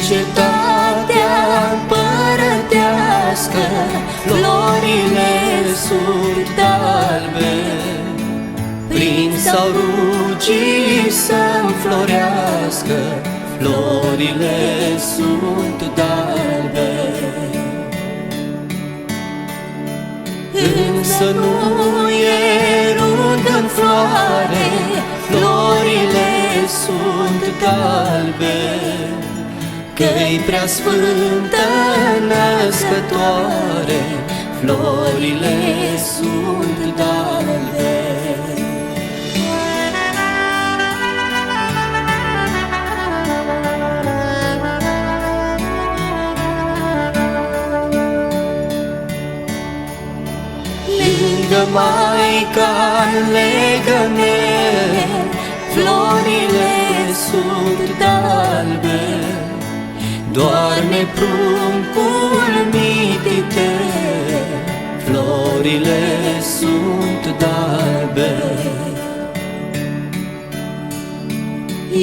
cetatea împărătească, florile sunt albe. Prind sau rugii să înflorească, florile sunt albe. Însă nu e rund în floare, florile sunt albe. Că-i Preasfântă Născătoare, florile sunt albe. Lângă Maica în legământ, florile sunt albe. Doarme pruncul mititel, florile sunt albe.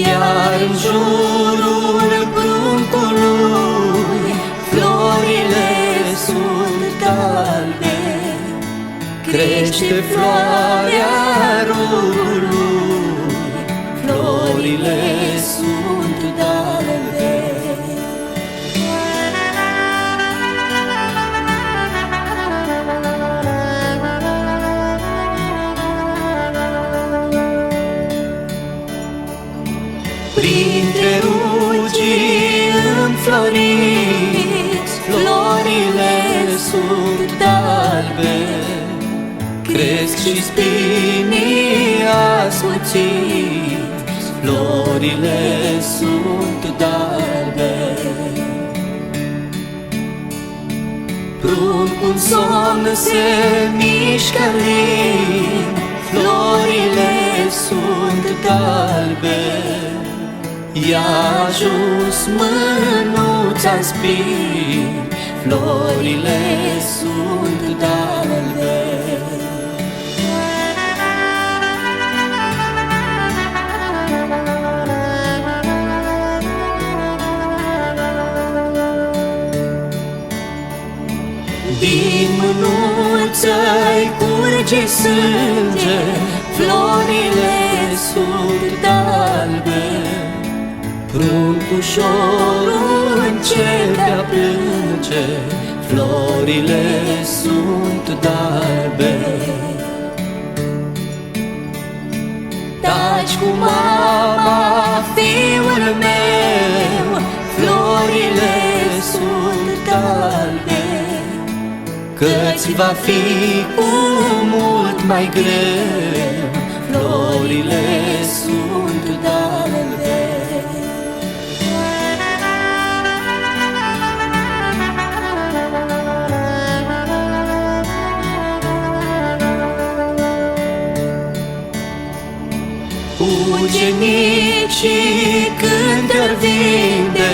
Iar în jurul pruncului, florile sunt albe. Crește floarea rurului, florile sunt albe. Printre rugii înfloriți, florile sunt albe. Cresc și spinii ascuțiți, florile sunt albe. Pruncul în somn se mișcă lin, florile sunt albe. I-a ajuns mânuța-n spin, florile sunt albe. Din mânuță-i curge sânge, florile sunt albe. Pruncușorul începe-a plânge, florile sunt albe. Taci cu mama, fiul meu, florile sunt albe. Că-ți va fi cu mult mai greu, florile sunt albe. Ucenicii când-or vinde,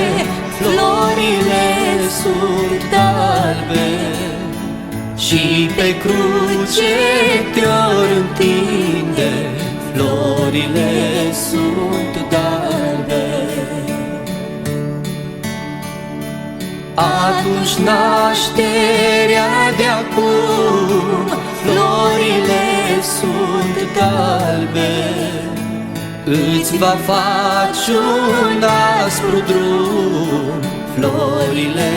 florile sunt albe. Și pe cruce te-or întinde, florile sunt albe. Atunci nașterea de-acum, florile sunt albe. Îți va face un aspru drum, florile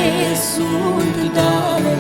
sunt albe.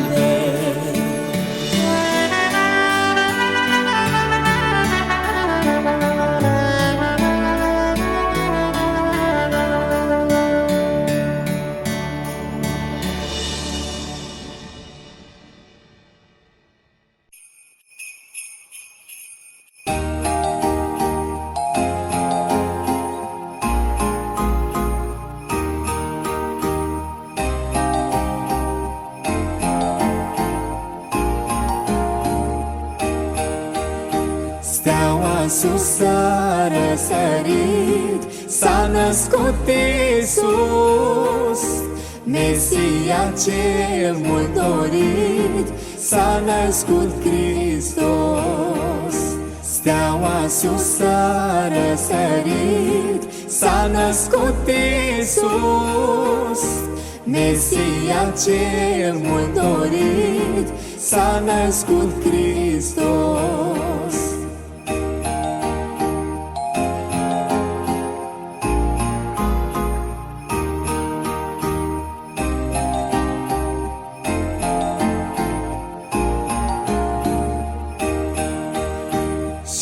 Steaua sus a răsărit, s-a născut Iisus, Mesia cel mult dorit, s-a născut Hristos. steaua sus a răsărit, s-a născut Iisus, Mesia cel mult dorit, s-a născut Hristos.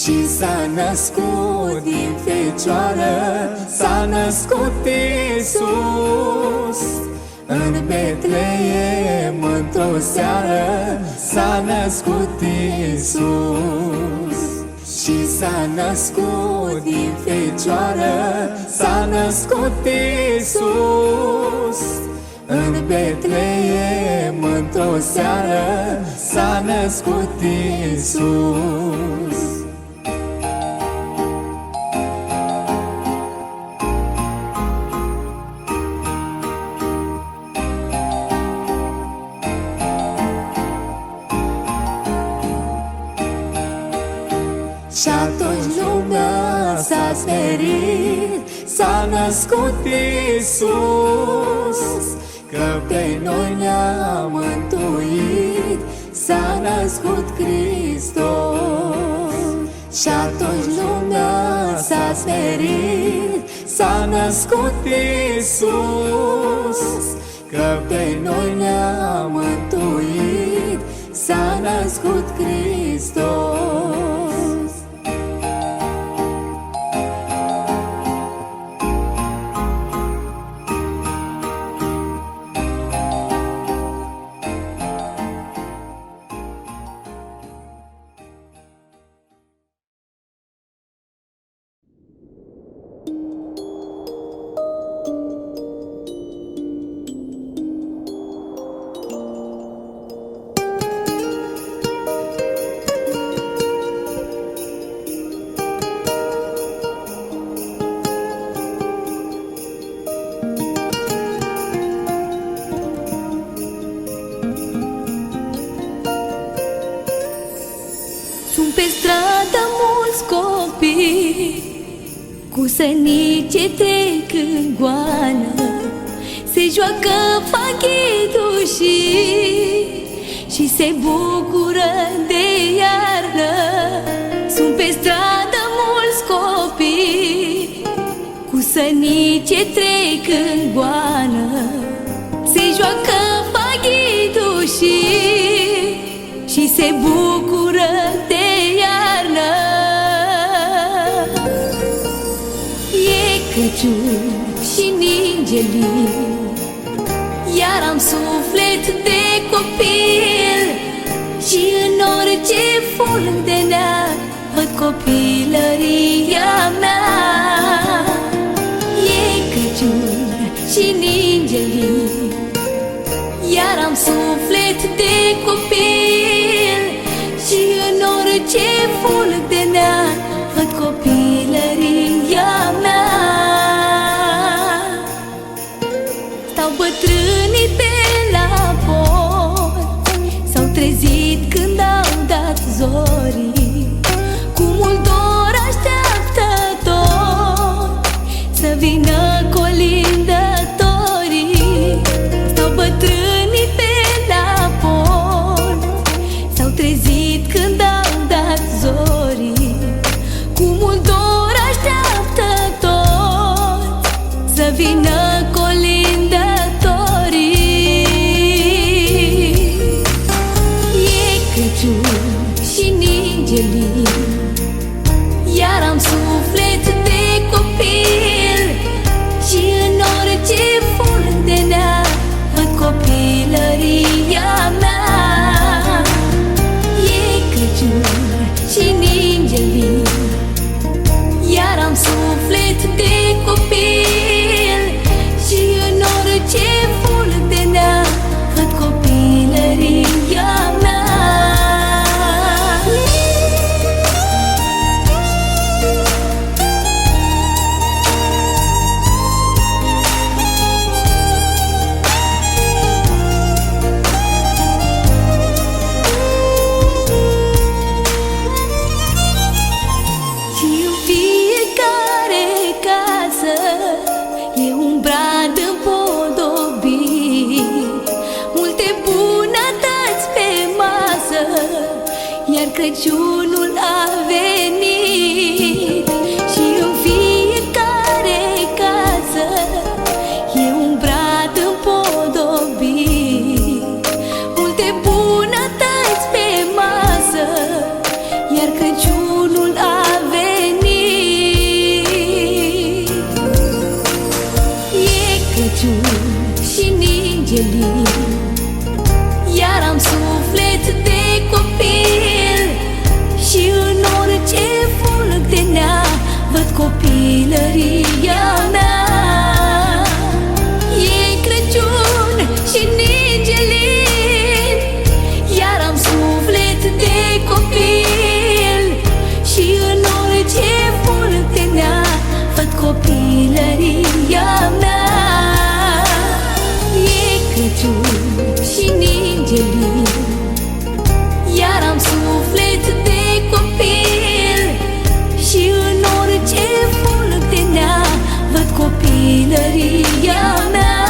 Și s-a născut din fecioară, s-a născut Iisus, în Betleem într-o seară, s-a născut Iisus. Și s-a născut din fecioară, s-a născut Iisus, în Betleem într-o seară, s-a născut Iisus. Și atunci lumea s-a smerit, s-a născut Iisus, că pe noi ne-a mântuit, s-a născut Hristos. Și atunci lumea s-a smerit, s-a născut Iisus, că pe noi ne-a mântuit, s-a născut Hristos. Sunt pe stradă mulți copii cu sănice trec în goană, se joacă faghidușii și se bucură de iarnă. Sunt pe stradă mulți copii cu sănice trec în goană, se joacă faghidușii și se bucură de iarnă. E Crăciun și ningelii, iar am suflet de copil, și în orice fulg de neam văd copilăria mea. E Crăciun și ningelii, iar am suflet de copil, și în orice fulg de neam văd copilăria mea. Stau bătrânii pe la pod, s-au trezit când au dat zorii, cu mult dor așteaptă tot să vină colindătorii. Stau bătrânii pe la pod, s-au trezit când au dat zorii, cu mult dor așteaptă tot să vină colindătorii. E Crăciun și ningelii, iar am suflet de copil, și în orice fulg de neam văd copilăria mea. E Crăciun și ningelii, iar am suflet de copil, E un brad împodobit, multe bunătăți pe masă, iar Crăciunul a venit și în fiecare casă e un brad împodobit, multe bunătăți pe masă, iar Crăciunul a venit. E Crăciun și ninge lin, iar am suflet de copil și în orice fulg de nea văd copilăria mea. E Crăciun și ninge lin, iar am suflet de copil și în orice fulg de nea văd copilăria mea. E Crăciun și ninge lin, iar am suflet de copil și în orice fulg de nea văd copilăria mea.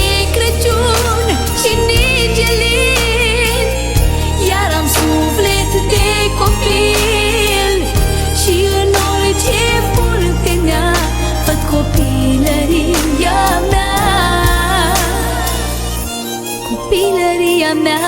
E Crăciun și ninge lin, iar am suflet de copil și în orice fulg de nea văd copilăria mea. Copilăria mea.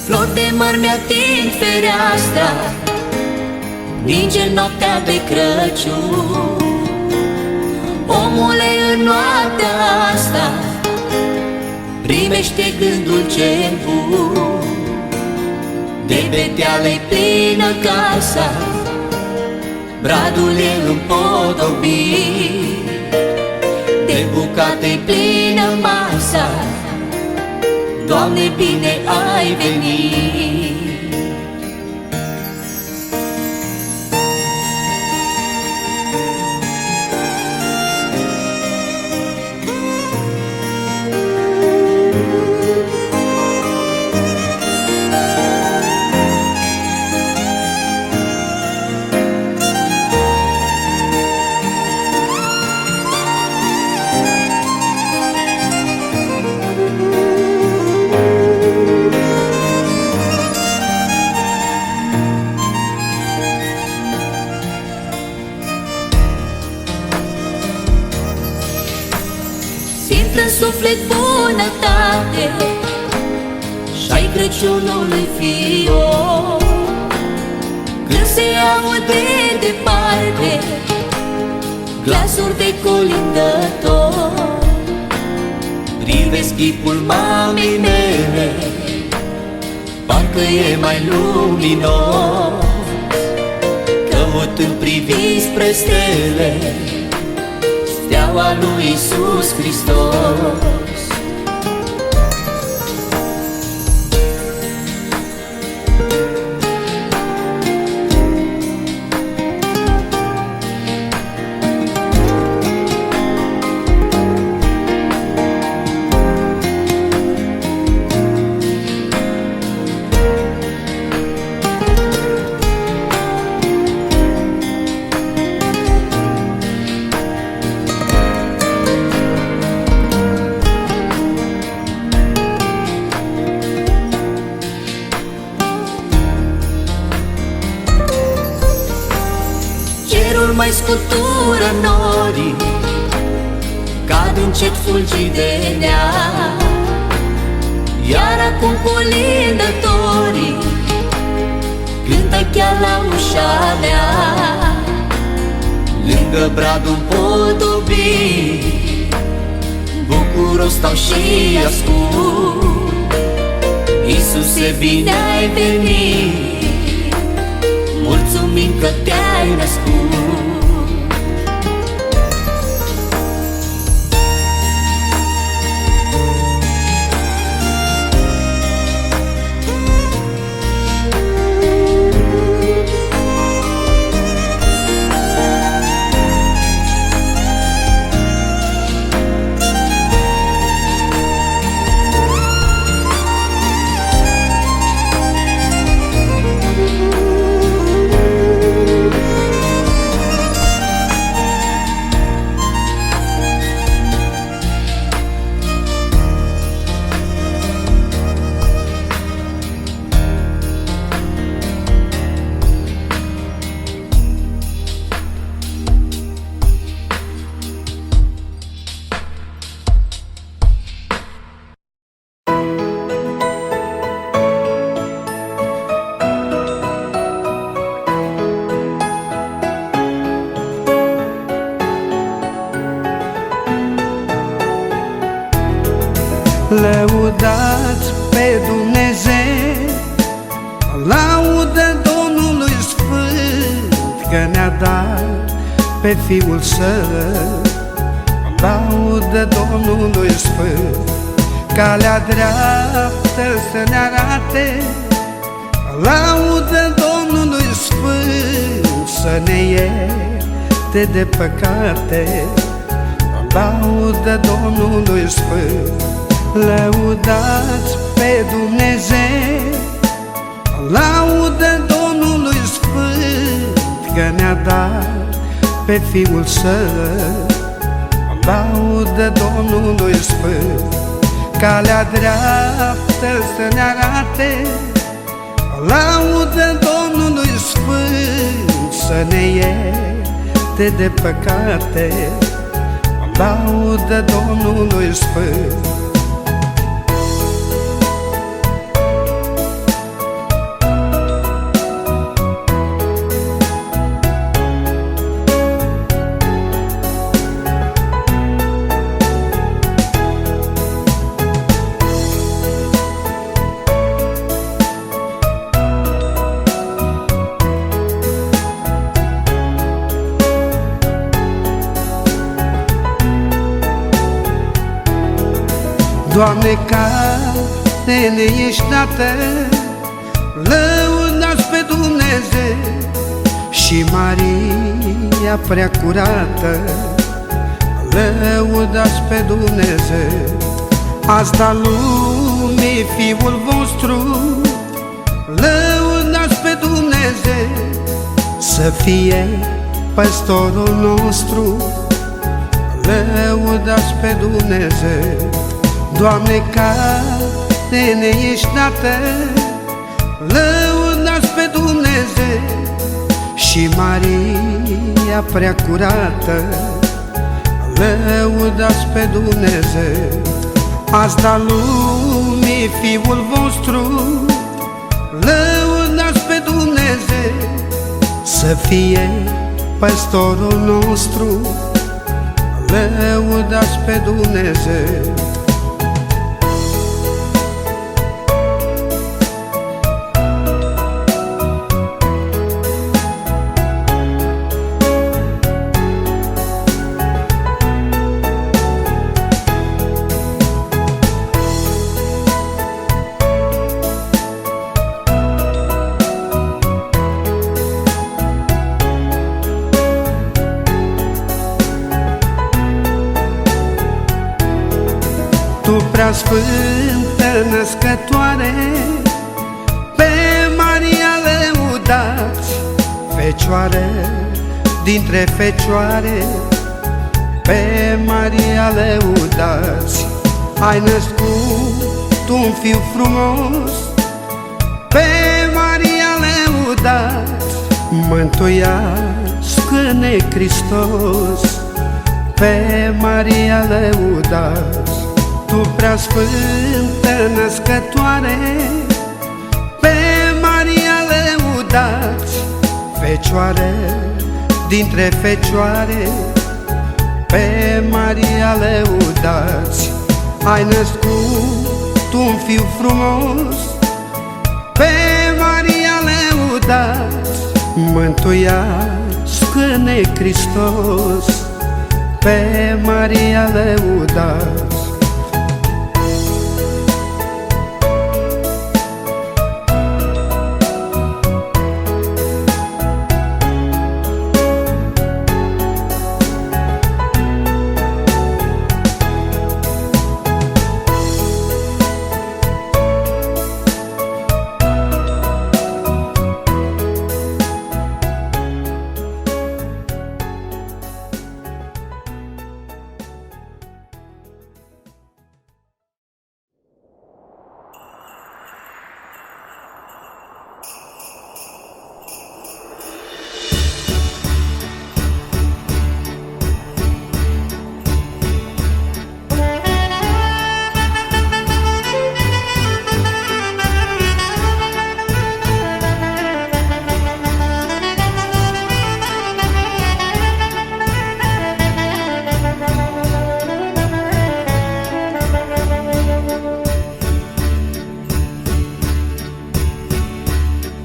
Flori de măr mi-ating fereastra, ninge noaptea de Crăciun. Omule, în noaptea asta primește gândul cel bun. De beteale-i plină casa, bradul e împodobit, de bucate-i plină masa. Doamne, bine ai venit! În suflet bunătate Și-ai Crăciunului fior, când se aude departe glasuri de colindător. Privesc chipul mamei mele, parcă e mai luminos. Căutând privind spre stele, steaua lui Iisus Hristos. Mai scutură norii, cad încet fulgii de nea, iar acum colindătorii cântă chiar la ușa mea. Lângă bradul împodobit, bucuros stau și ascult. Iisuse, bine ai venit, mulțumim că te-ai născut. Lăudați pe Dumnezeu, laudă Domnului Sfânt, că ne-a dat pe Fiul Său. Laudă Domnului Sfânt, calea dreaptă să ne arate. Laudă Domnului Sfânt, să ne ierte de păcate. Laudă Domnului Sfânt, lăudați pe Dumnezeu, laudă Domnului Sfânt, că ne-a dat pe Fiul Său. Laudă Domnului Sfânt, calea dreaptă să ne arate. Laudă Domnului Sfânt, să ne ierte de păcate. Laudă Domnului Sfânt. Doamne, care ne ești dată, lăudați pe Dumnezeu și Maria prea curată. Lăudați pe Dumnezeu, ați dat lumii Fiul vostru. Lăudați pe Dumnezeu, să fie păstorul nostru. Lăudați pe Dumnezeu, Doamne, care ne ești dată, lăudați pe Dumnezeu și Maria prea curată. Lăudați pe Dumnezeu, ați dat lumii Fiul vostru. Lăudați pe Dumnezeu, să fie păstorul nostru. Lăudați pe Dumnezeu. Tu, prea sfântă născătoare, pe Maria lăudați. Fecioară dintre fecioare, pe Maria lăudați. Ai născut un fiu frumos, pe Maria lăudați. Tu prea sfântă născătoare, pe Maria lăudați, Fecioară dintre fecioare, pe Maria lăudați. Ai născut un fiu frumos, pe Maria lăudați. Mântuiască-ne Hristos, pe Maria lăudați.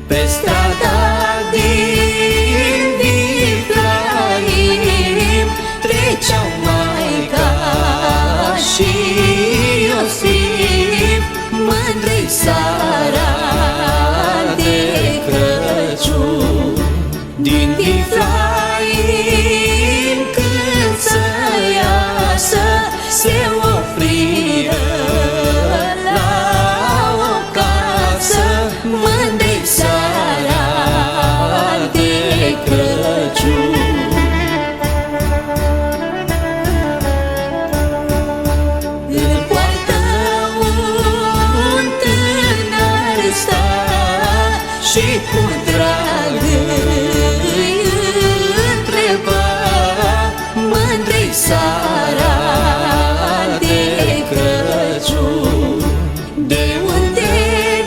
Pe strada din Viflaim treceau Maica și Iosif, mândrei seara de Crăciun. Din Viflaim când să iasă, se opriră la o casă, mândrei seara de Crăciun. În poartă un tânăr sta și cu drag îi întreba, mândrei seara de Crăciun. De unde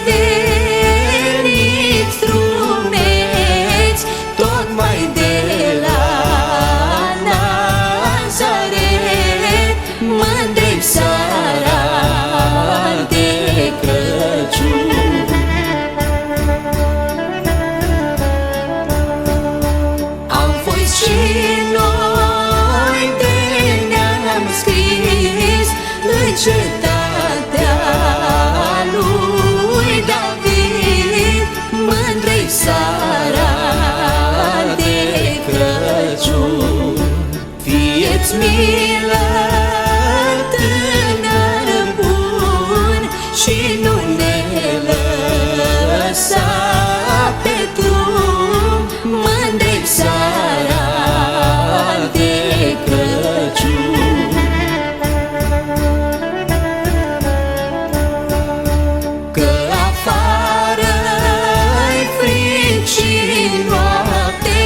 veniți, drumeți, tocmai de la Nazaret, mândrei seara de Crăciun. Am fost și noi de ne-am scris în cetatea lui David, mândrei seara de Crăciun. Fie-ți milă, tânăr bun, și nu ne lăsa pe drum, mândrei seara de Crăciun. Că afară-i frig și noapte,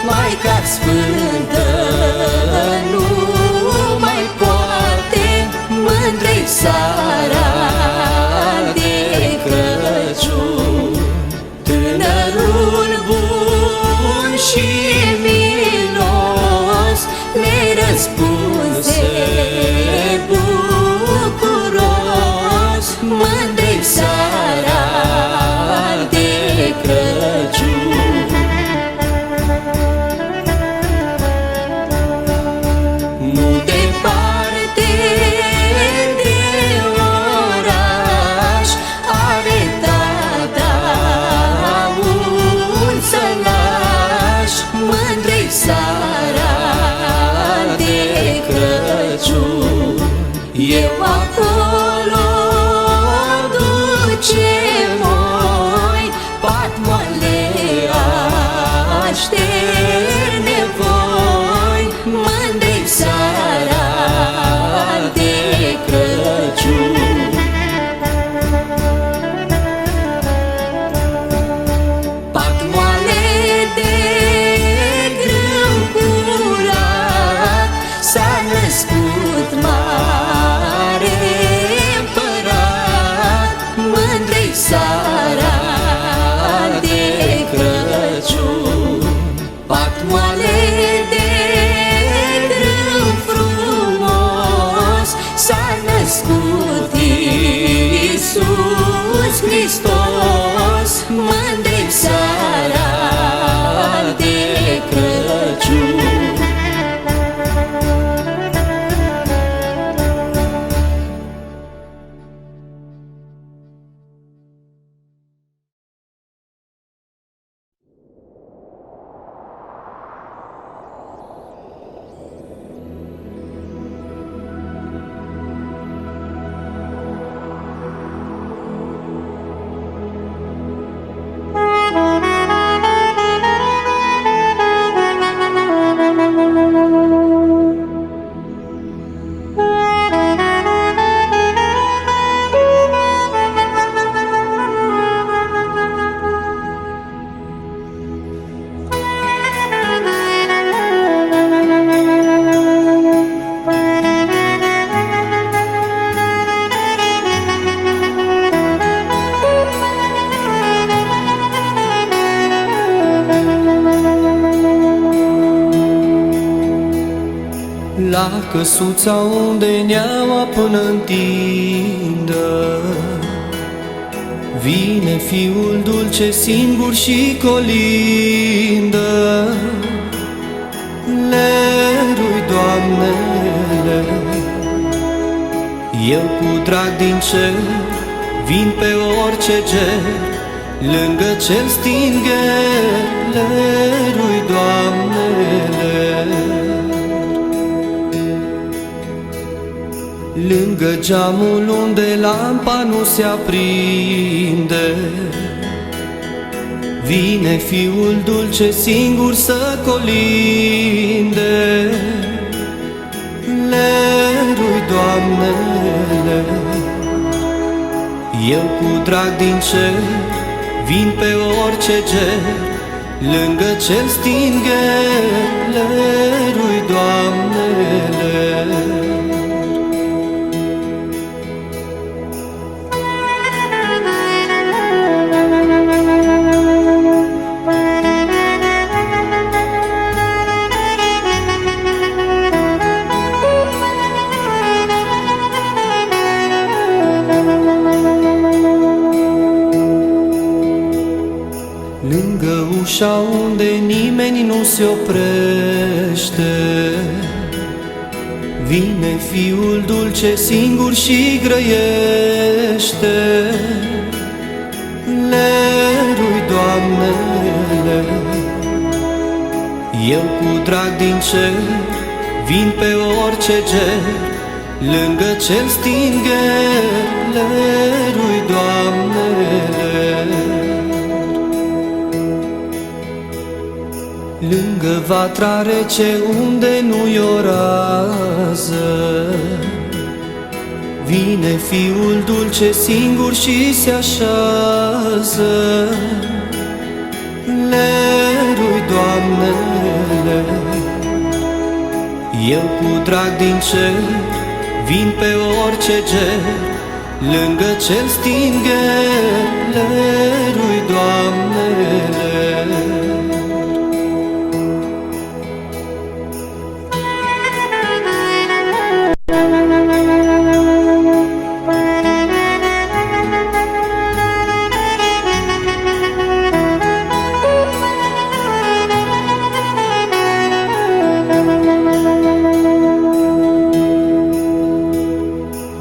Maica Sfântă nu mai poate, mândrei seara de Crăciun. Tânărul bun și milos ne răspunse bucuros, mândrei seara de Crăciun. Nu departe de oraș are tata un sălaș, mândrei seara de Crăciun. Eu acolo duce moi, pat moale așterne voi, mândrei seara de Crăciun. Pat moale de grâu curat, s-a născut mare născut Iisus Hristos, mândrim seara de Crăciun. La căsuța unde neaua până întindă, vine fiul dulce singur și colindă. Lerui, Doamnele, eu cu drag din cer vin pe orice ger, lângă cel stingher. Lerui, Doamnele, lângă geamul unde lampa nu se aprinde, vine fiul dulce singur să colinde. Lerui, Doamnele, eu cu drag din cer vin pe orice ger, lângă cel stingher. Lerui, Doamnele, lângă ușa unde nimeni nu se oprește, vine fiul dulce singur și grăiește. Lerui, Doamnele, eu cu drag din cer vin pe orice ger, lângă cel stingher. Lerui, Doamnele, lângă vatra rece unde nu-i o rază, vine fiul dulce singur și se așează. Lerui, Doamnele, eu cu drag din cer vin pe orice ger, lângă cel stingher. Lerui, Doamnele,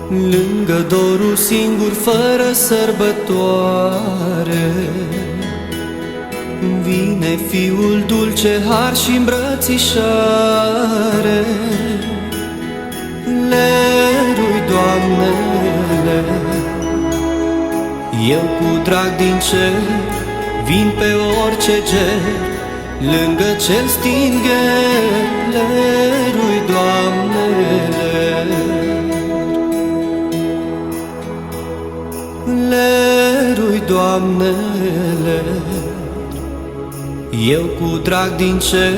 lângă dorul singur fără sărbătoare, vine fiul dulce har și îmbrățișare. Lerui, Doamnele, eu cu drag din cer vin pe orice ger, lângă cel stingher. Lerui, Doamnele, Lerui, Doamnele, eu cu drag din cer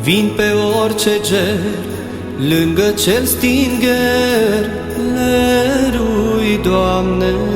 vin pe orice ger, lângă cel stingher. Lerui, Doamnele.